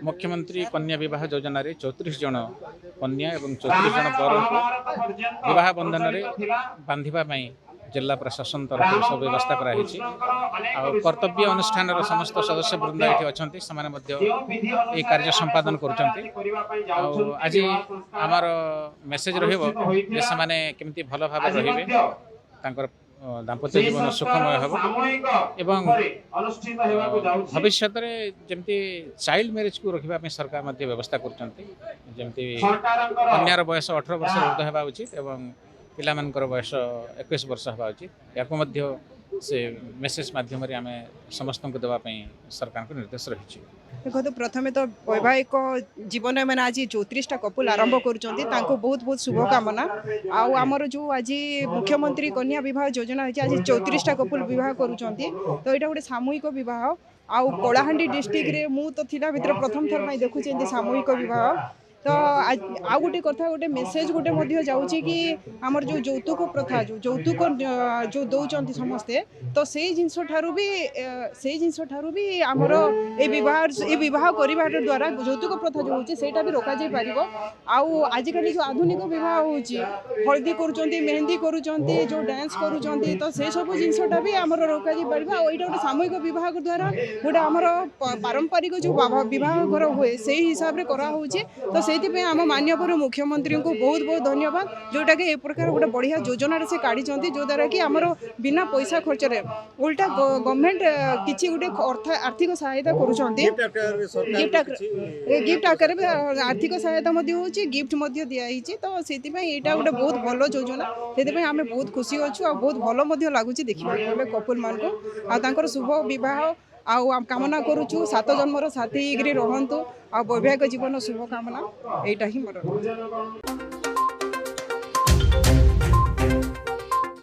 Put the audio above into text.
मुख्यमंत्री कन्या विवाह योजना रे 34 जन कन्या और 34 जन बर विवाह बंधन में बांधिबा जिला प्रशासन तरफ सब व्यवस्था कराई कर्तव्य अनुष्ठान समस्त सदस्य वृंद ये अच्छा से कार्य संपादन कर आज आमर मेसेज रही भल भाव रे दाम्पत्य जीवन सुखमय हम भविष्य में जमती चाइल्ड मैरिज को रखा सरकार व्यवस्था करमती कन्यार बयस 18 वर्ष ऊर्ध होगा उचित एवं पिलामानकर बयस 21 वर्ष होगा उचित या से मेसेज माध्यम आम समस्त को देवाई सरकार को निर्देश रही। देखो तो प्रथम तो वैवाहिक जीवन मैंने आज 34टा कपुल आरंभ कर बहुत बहुत शुभकामना आमर जो आज मुख्यमंत्री कन्या विवाह योजना है आज 34टा कपुल विवाह करुँच तो यहाँ गोटे सामूहिक विवाह आउ कलाहांडी डिस्ट्रिक्ट रे मु तो थिला भितर प्रथम थर देखुचे सामूहिक विवाह तो आ गोटे कथा गोटे मेसेज गोटे जाऊँगी कि आमर जो यौतुक प्रथा जो यौतुक जो दौरान समस्ते तो से जिनस ठारू भी आमर ये विवाह करने द्वारा यौतुक प्रथा जो होची सेटा भी रोका जाई पारिबो आउ आजिकल जो आधुनिक विवाह होची हल्दी करूचंती मेहंदी करूचंती जो डांस करूचंती तो से सब जिनसटा भी आमर रोका जाई पारिबो आ एटा गोटे सामूहिक विवाह द्वारा गोटे आमर पारंपरिक जो विवाह घर हुए से हिसाब रे करा होची तो से आम माननीय मुख्यमंत्री को बहुत बहुत धन्यवाद जोटा कि ए प्रकार गोटे बढ़िया योजना से काढ़ी जो द्वारा कि आमर बिना पैसा खर्च रे उल्टा गवर्नमेंट किसी गोटे आर्थिक सहायता गिफ्ट आकार आर्थिक सहायता गिफ्ट दिखाई तो से यहाँ गोटे बहुत भल योजना से आम बहुत खुशी अच्छु आ बहुत भल लगुच देखा कपुल मान को शुभ विवाह आउ कामना करुचु 7 जन्मर साथी रहतु आ वैवाहिक जीवन शुभकामना यहाँ ही मोर।